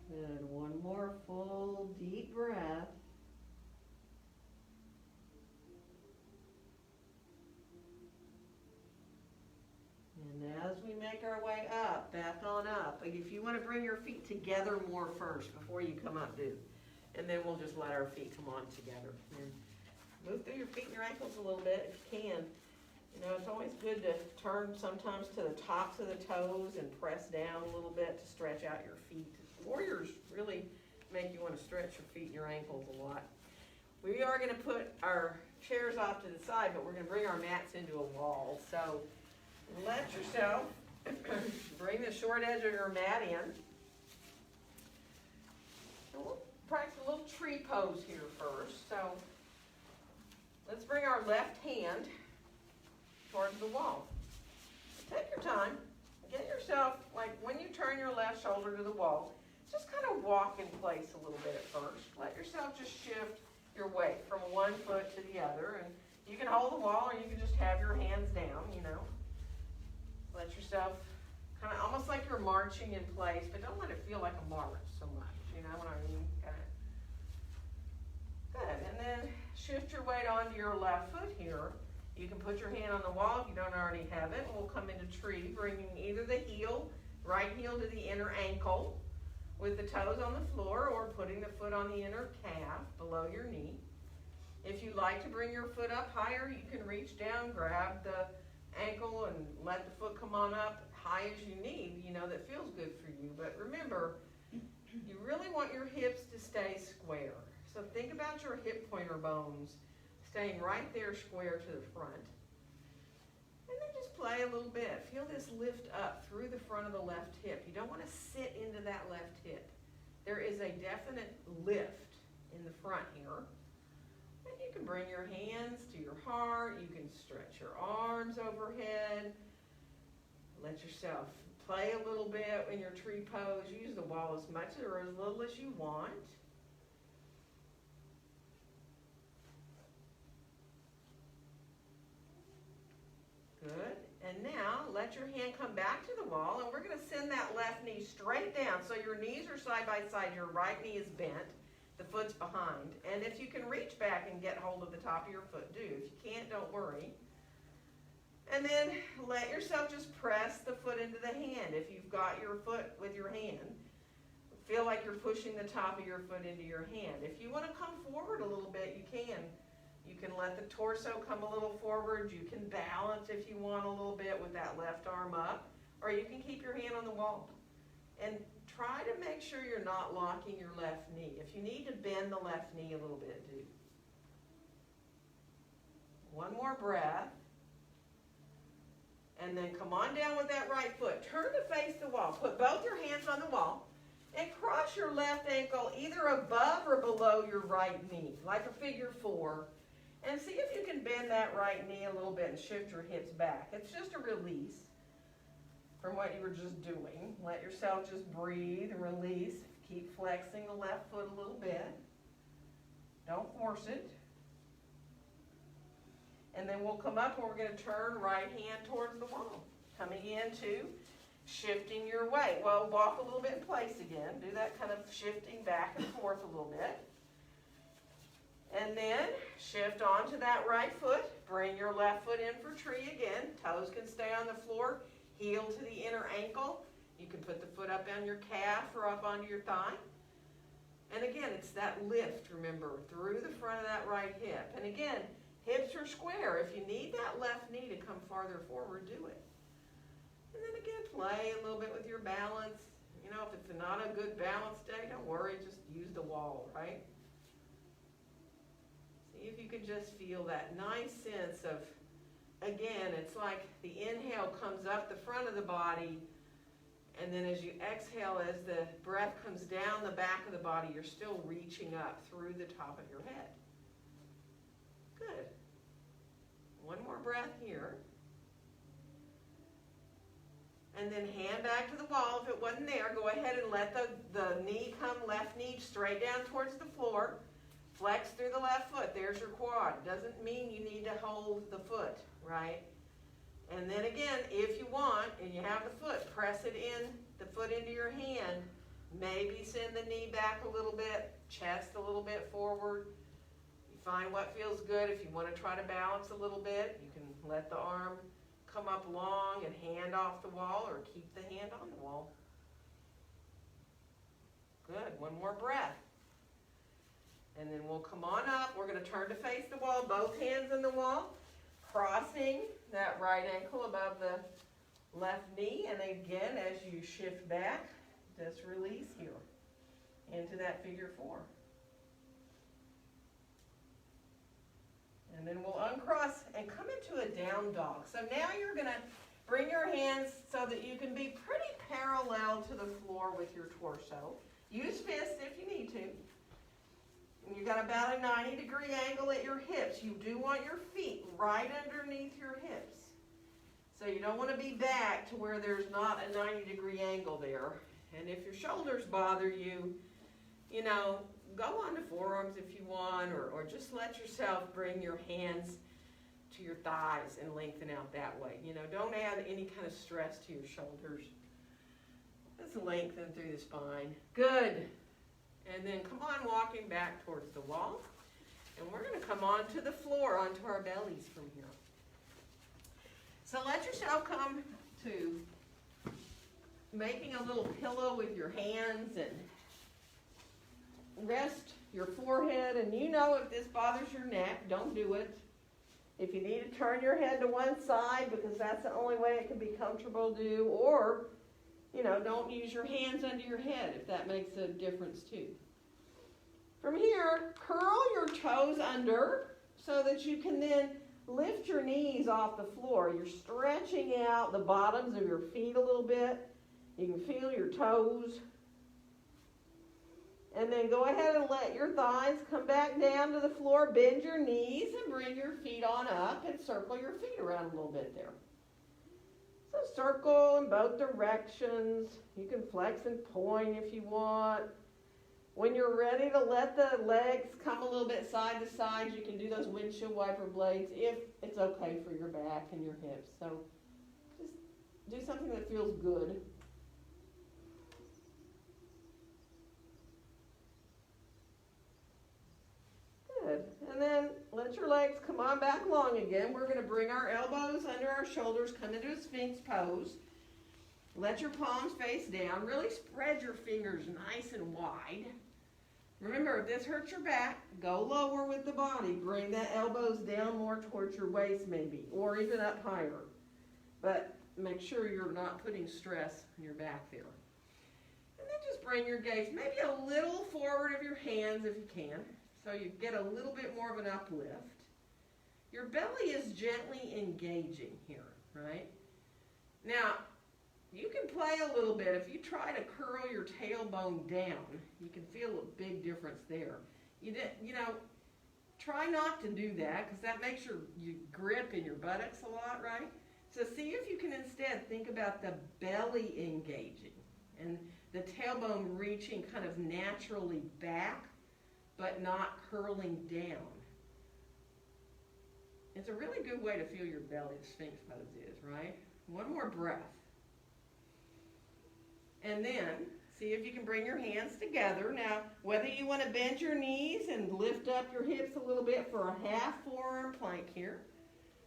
Good. One more full deep breath. And as we make our way up, back on up, if you want to bring your feet together more first before you come up, do. And then we'll just let our feet come on together. And move through your feet and your ankles a little bit if you can. You know, it's always good to turn sometimes to the tops of the toes and press down a little bit to stretch out your feet. Warriors really make you want to stretch your feet and your ankles a lot. We are going to put our chairs off to the side, but we're going to bring our mats into a wall. So let yourself bring the short edge of your mat in. And we'll practice a little tree pose here first. So let's bring our left hand towards the wall. Take your time. Get yourself, like when you turn your left shoulder to the wall, just kind of walk in place a little bit at first. Let yourself just shift your weight from one foot to the other. And you can hold the wall or you can just have your hands down, you know. Let yourself kind of almost like you're marching in place, but don't let it feel like a march so much, you know what I mean? Kind of. Good. And then shift your weight onto your left foot here. You can put your hand on the wall if you don't already have it. We'll come into tree, bringing either the heel, right heel to the inner ankle with the toes on the floor, or putting the foot on the inner calf below your knee. If you like to bring your foot up higher, you can reach down, grab the ankle, and let the foot come on up high as you need, you know, that feels good for you. But remember, you really want your hips to stay square. So think about your hip pointer bones staying right there square to the front. And then just play a little bit. Feel this lift up through the front of the left hip. You don't want to sit into that left hip. There is a definite lift in the front here. And you can bring your hands to your heart. You can stretch your arms overhead. Let yourself play a little bit in your tree pose. Use the wall as much or as little as you want. Good. And now let your hand come back to the wall, and we're going to send that left knee straight down. So your knees are side by side. Your right knee is bent. The foot's behind. And if you can reach back and get hold of the top of your foot, do. If you can't, don't worry. And then let yourself just press the foot into the hand. If you've got your foot with your hand, feel like you're pushing the top of your foot into your hand. If you want to come forward a little bit, you can. You can let the torso come a little forward. You can balance if you want a little bit with that left arm up. Or you can keep your hand on the wall. And try to make sure you're not locking your left knee. If you need to bend the left knee a little bit, do. One more breath. And then come on down with that right foot. Turn to face the wall. Put both your hands on the wall. And cross your left ankle either above or below your right knee, like a figure 4. And see if you can bend that right knee a little bit and shift your hips back. It's just a release from what you were just doing. Let yourself just breathe and release. Keep flexing the left foot a little bit. Don't force it. And then we'll come up and we're going to turn right hand towards the wall. Coming into shifting your weight. Well, walk a little bit in place again. Do that kind of shifting back and forth a little bit. And then shift onto that right foot. Bring your left foot in for tree again. Toes can stay on the floor. Heel to the inner ankle. You can put the foot up on your calf or up onto your thigh. And again, it's that lift, remember, through the front of that right hip. And again, hips are square. If you need that left knee to come farther forward, do it. And then again, play a little bit with your balance. You know, if it's not a good balance day, don't worry, just use the wall, right? See if you can just feel that nice sense of, again, it's like the inhale comes up the front of the body, and then as you exhale, as the breath comes down the back of the body, you're still reaching up through the top of your head. Good. One more breath here. And then hand back to the wall. If it wasn't there, go ahead and let the knee come, left knee straight down towards the floor. Flex through the left foot. There's your quad. Doesn't mean you need to hold the foot, right? And then again, if you want, and you have the foot, press it in, the foot into your hand. Maybe send the knee back a little bit, chest a little bit forward. You find what feels good. If you want to try to balance a little bit, you can let the arm come up long and hand off the wall, or keep the hand on the wall. Good. One more breath. And then we'll come on up. We're going to turn to face the wall, both hands on the wall, crossing that right ankle above the left knee. And again, as you shift back, just release here into that figure 4. And then we'll uncross and come into a down dog. So now you're going to bring your hands so that you can be pretty parallel to the floor with your torso. Use fists if you need to. And you've got about a 90-degree angle at your hips. You do want your feet right underneath your hips. So you don't want to be back to where there's not a 90-degree angle there. And if your shoulders bother you, you know, go on to forearms if you want, or just let yourself bring your hands to your thighs and lengthen out that way. You know, don't add any kind of stress to your shoulders. Just lengthen through the spine. Good. And then come on walking back towards the wall. And we're going to come onto the floor, onto our bellies from here. So let yourself come to making a little pillow with your hands and rest your forehead. And you know, if this bothers your neck, don't do it. If you need to turn your head to one side, because that's the only way it can be comfortable, do. Or, you know, don't use your hands under your head if that makes a difference too. From here, curl your toes under so that you can then lift your knees off the floor. You're stretching out the bottoms of your feet a little bit. You can feel your toes. And then go ahead and let your thighs come back down to the floor. Bend your knees and bring your feet on up and circle your feet around a little bit there. So circle in both directions. You can flex and point if you want. When you're ready to let the legs come a little bit side to side, you can do those windshield wiper blades if it's okay for your back and your hips. So just do something that feels good. Good. And then let your legs come on back long again. We're going to bring our elbows under our shoulders, come into a Sphinx pose. Let your palms face down. Really spread your fingers nice and wide. Remember, if this hurts your back, go lower with the body. Bring the elbows down more towards your waist maybe, or even up higher. But make sure you're not putting stress on your back there. And then just bring your gaze maybe a little forward of your hands if you can, so you get a little bit more of an uplift. Your belly is gently engaging here, right? Now, you can play a little bit. If you try to curl your tailbone down, you can feel a big difference there. Try not to do that because that makes your grip in your buttocks a lot, right? So see if you can instead think about the belly engaging and the tailbone reaching kind of naturally back, but not curling down. It's a really good way to feel your belly, the Sphinx pose is, right? One more breath. And then, see if you can bring your hands together. Now, whether you want to bend your knees and lift up your hips a little bit for a half forearm plank here,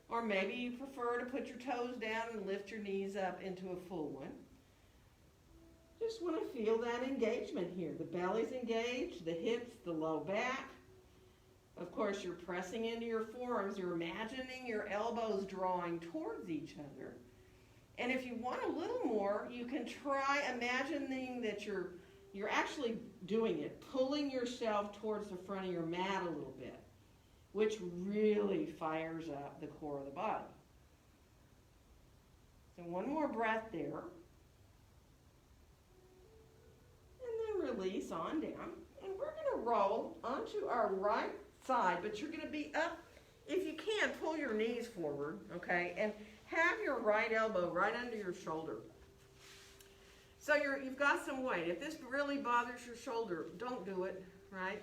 or maybe you prefer to put your toes down and lift your knees up into a full one. Just want to feel that engagement here. The belly's engaged, the hips, the low back. Of course, you're pressing into your forearms. You're imagining your elbows drawing towards each other. And if you want a little more, you can try imagining that you're actually doing it, pulling yourself towards the front of your mat a little bit, which really fires up the core of the body. So one more breath there. And then release on down. And we're going to roll onto our right side, but you're going to be up. If you can, pull your knees forward, okay? And have your right elbow right under your shoulder. So you've got some weight. If this really bothers your shoulder, don't do it, right?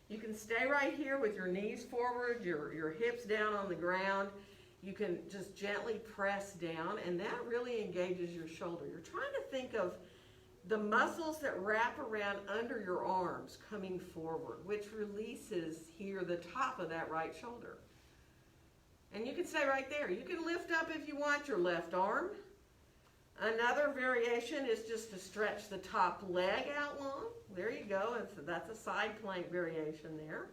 You can stay right here with your knees forward, your hips down on the ground. You can just gently press down, and that really engages your shoulder. You're trying to think of the muscles that wrap around under your arms coming forward, which releases here the top of that right shoulder. And you can stay right there. You can lift up if you want your left arm. Another variation is just to stretch the top leg out long. There you go. And so that's a side plank variation there.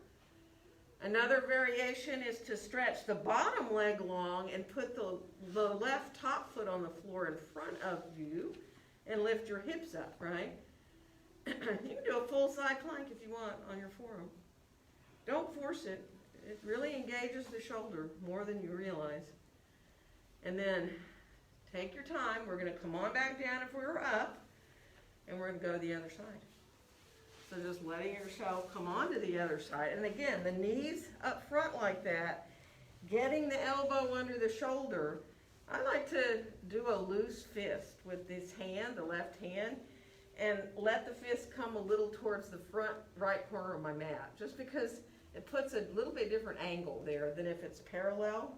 Another variation is to stretch the bottom leg long and put the left top foot on the floor in front of you and lift your hips up, right? You can do a full side plank if you want on your forearm. Don't force it. It really engages the shoulder more than you realize. And then take your time. We're going to come on back down if we were up, and we're going to go to the other side. So just letting yourself come on to the other side. And again, the knees up front like that, getting the elbow under the shoulder. I like to do a loose fist with this hand, the left hand, and let the fist come a little towards the front right corner of my mat, just because it puts a little bit different angle there than if it's parallel.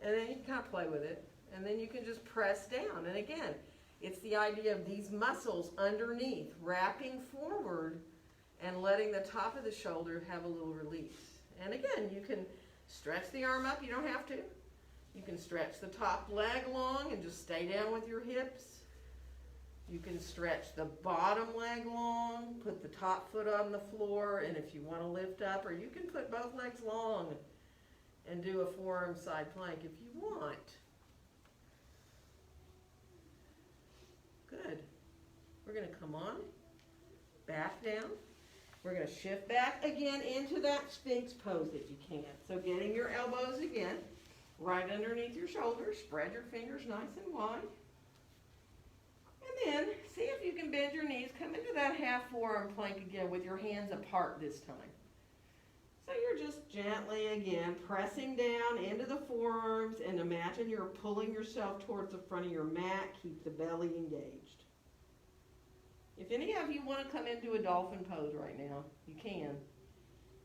And then you can kind of play with it. And then you can just press down. And again, it's the idea of these muscles underneath, wrapping forward and letting the top of the shoulder have a little release. And again, you can stretch the arm up. You don't have to. You can stretch the top leg long and just stay down with your hips. You can stretch the bottom leg long, put the top foot on the floor, and if you want to lift up, or you can put both legs long and do a forearm side plank if you want. Good. We're going to come on, back down. We're going to shift back again into that Sphinx pose if you can. So getting your elbows again right underneath your shoulders. Spread your fingers nice and wide. And then see if you can bend your knees. Come into that half forearm plank again with your hands apart this time. So you're just gently again pressing down into the forearms, and imagine you're pulling yourself towards the front of your mat. Keep the belly engaged. If any of you want to come into a dolphin pose right now, you can.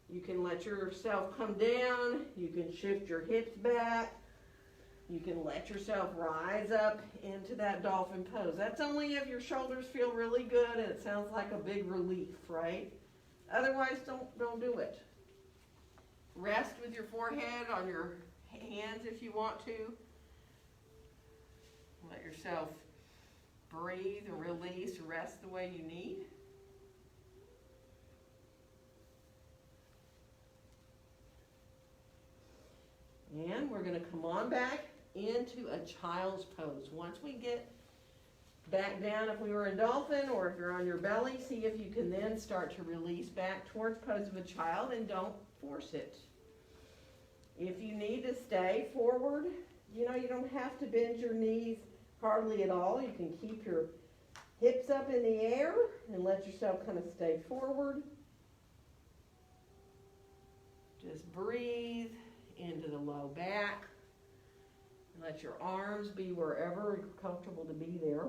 You can let yourself come down. You can shift your hips back. You can let yourself rise up into that dolphin pose. That's only if your shoulders feel really good and it sounds like a big relief, right? Otherwise, don't do it. Rest with your forehead on your hands if you want to. Let yourself breathe and release, rest the way you need. And we're going to come on back into a child's pose. Once we get back down, if we were in dolphin or if you're on your belly, see if you can then start to release back towards pose of a child, and don't force it. If you need to stay forward, you don't have to bend your knees hardly at all. You can keep your hips up in the air and let yourself kind of stay forward. Just breathe into the low back. Let your arms be wherever you're comfortable to be there.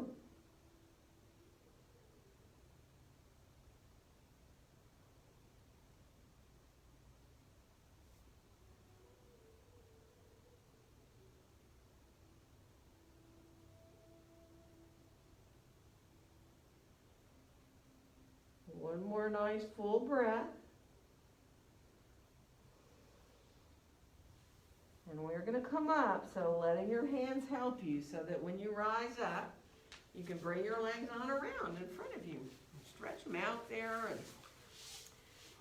One more nice full breath. And we're going to come up, so letting your hands help you so that when you rise up, you can bring your legs on around in front of you. Stretch them out there and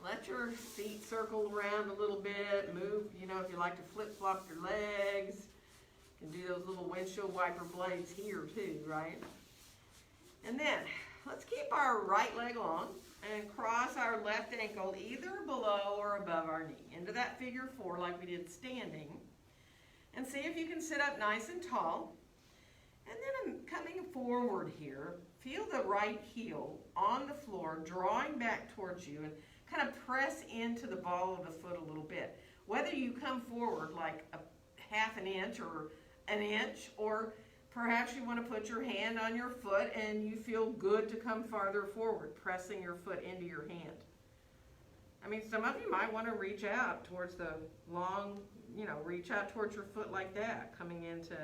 let your feet circle around a little bit. Move, if you like to flip-flop your legs. You can do those little windshield wiper blades here too, right? And then, let's keep our right leg long and cross our left ankle either below or above our knee into that figure 4 like we did standing. And see if you can sit up nice and tall. And then I'm coming forward here. Feel the right heel on the floor, drawing back towards you, and kind of press into the ball of the foot a little bit. Whether you come forward like a half an inch or an inch, or perhaps you want to put your hand on your foot and you feel good to come farther forward, pressing your foot into your hand. I mean, some of you might want to reach out towards the long, reach out towards your foot like that, coming into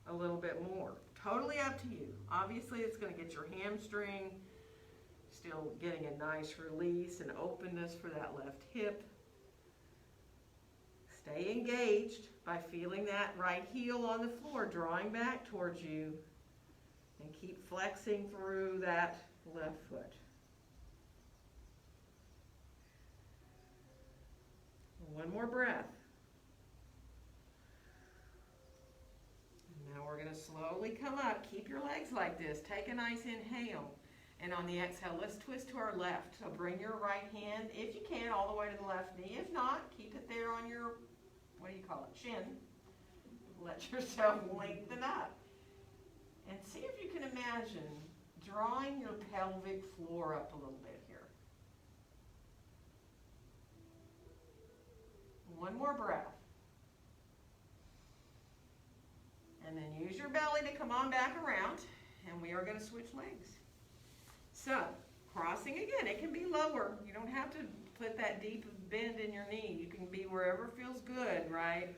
a little bit more. Totally up to you. Obviously, it's going to get your hamstring, still getting a nice release and openness for that left hip. Stay engaged by feeling that right heel on the floor, drawing back towards you, and keep flexing through that left foot. One more breath. And now we're going to slowly come up. Keep your legs like this. Take a nice inhale. And on the exhale, let's twist to our left. So bring your right hand, if you can, all the way to the left knee. If not, keep it there on your, chin. Let yourself lengthen up. And see if you can imagine drawing your pelvic floor up a little bit here. One more breath. And then use your belly to come on back around. And we are going to switch legs. So, crossing again, it can be lower. You don't have to put that deep bend in your knee. You can be wherever feels good, right?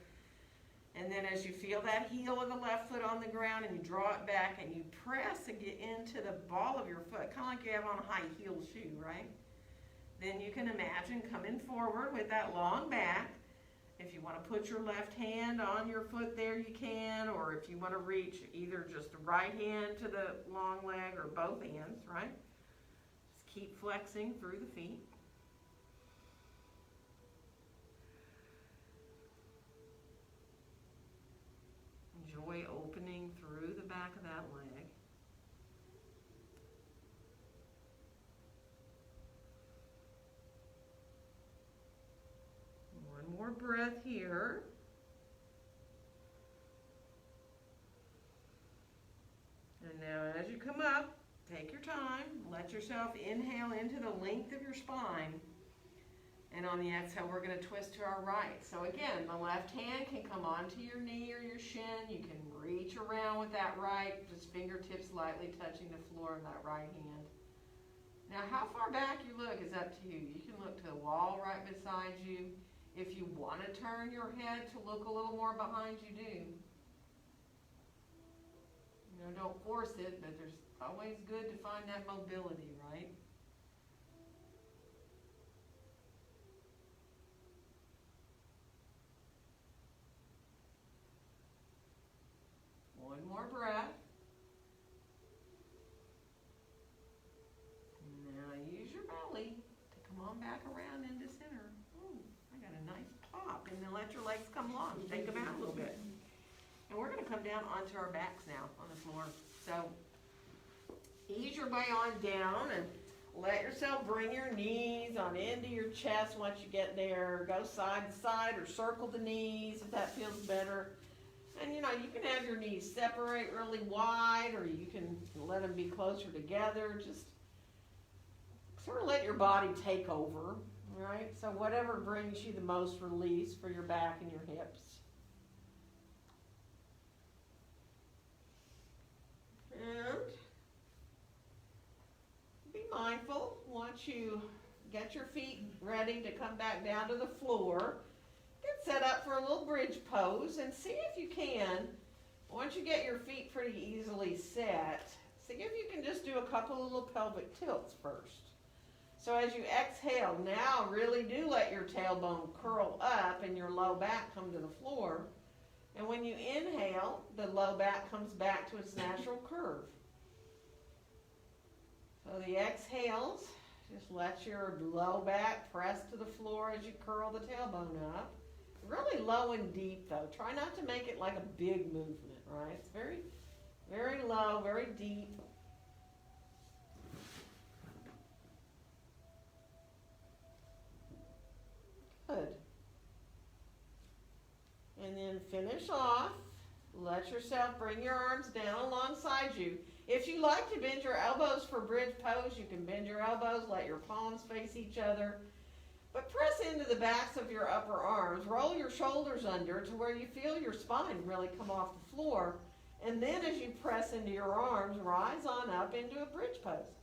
And then as you feel that heel of the left foot on the ground and you draw it back and you press and get into the ball of your foot, kind of like you have on a high heel shoe, right? Then you can imagine coming forward with that long back. If you want to put your left hand on your foot there, you can. Or if you want to reach either just the right hand to the long leg or both hands, right? Just keep flexing through the feet. Enjoy opening through the back of that leg. One more breath here. And now as you come up, take your time. Let yourself inhale into the length of your spine. And on the exhale, we're going to twist to our right. So again, the left hand can come onto your knee or your shin. You can reach around with that right, just fingertips lightly touching the floor of that right hand. Now, how far back you look is up to you. You can look to the wall right beside you. If you want to turn your head to look a little more behind you, do. Don't force it, but there's always good to find that mobility, right? One more breath. Now use your belly to come on back around into center. Ooh, I got a nice pop. And then let your legs come long. Take them out a little bit. And we're going to come down onto our backs now on the floor. So ease your way on down and let yourself bring your knees on into your chest once you get there. Go side to side or circle the knees if that feels better. And you know, you can have your knees separate really wide, or you can let them be closer together. Just sort of let your body take over, right? So whatever brings you the most release for your back and your hips. And be mindful once you get your feet ready to come back down to the floor. Get set up for a little bridge pose and see if you can, once you get your feet pretty easily set, see if you can just do a couple of little pelvic tilts first. So as you exhale, now really do let your tailbone curl up and your low back come to the floor. And when you inhale, the low back comes back to its natural curve. So the exhales, just let your low back press to the floor as you curl the tailbone up. Really low and deep though. Try not to make it like a big movement, right? It's very, very low, very deep. Good. And then finish off. Let yourself bring your arms down alongside you. If you like to bend your elbows for bridge pose, you can bend your elbows, let your palms face each other. But press into the backs of your upper arms. Roll your shoulders under to where you feel your spine really come off the floor. And then as you press into your arms, rise on up into a bridge pose.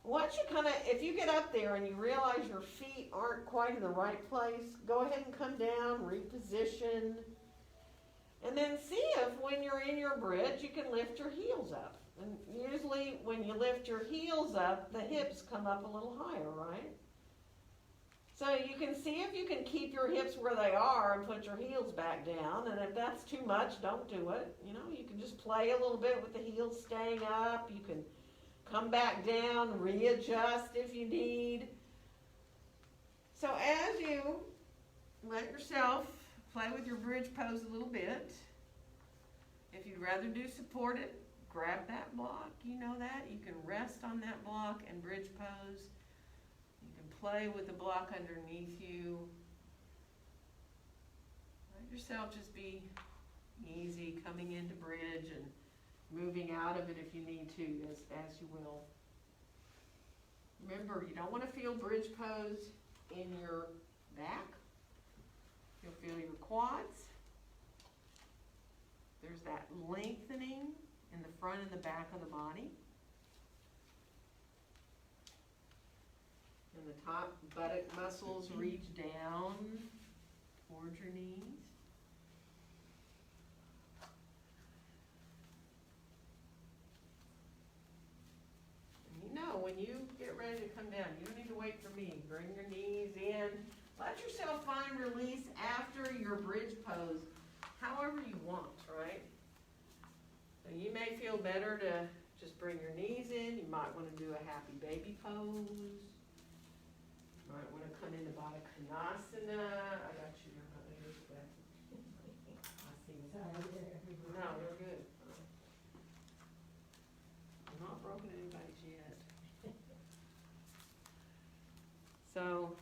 Once you if you get up there and you realize your feet aren't quite in the right place, go ahead and come down, reposition. And then see if when you're in your bridge, you can lift your heels up. And usually when you lift your heels up, the hips come up a little higher, right? So you can see if you can keep your hips where they are and put your heels back down. And if that's too much, don't do it. You know, you can just play a little bit with the heels staying up. You can come back down, readjust if you need. So as you let yourself play with your bridge pose a little bit, if you'd rather do supported, grab that block. You know that. You can rest on that block and bridge pose. You can play with the block underneath you. Let yourself just be easy coming into bridge and moving out of it if you need to, as you will. Remember, you don't want to feel bridge pose in your back. You'll feel your quads. There's that lengthening in the front and the back of the body. And the top buttock muscles reach down towards your knees. No, when you get ready to come down, you don't need to wait for me. Bring your knees in. Let yourself find release after your bridge pose, however you want, right? So you may feel better to just bring your knees in. You might want to do a happy baby pose. You might want to come into Baddha Konasana. I got you. I see. No, we're good. I'm not broken anybody's yet. So,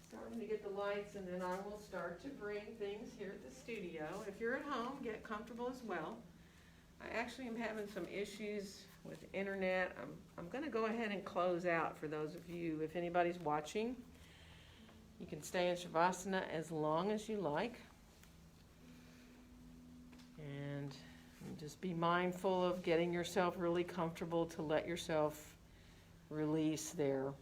starting to get the lights, and then I will start to bring things here at the studio. If you're at home, get comfortable as well. I actually am having some issues with internet. I'm going to go ahead and close out for those of you. If anybody's watching, you can stay in Shavasana as long as you like. And just be mindful of getting yourself really comfortable to let yourself release there.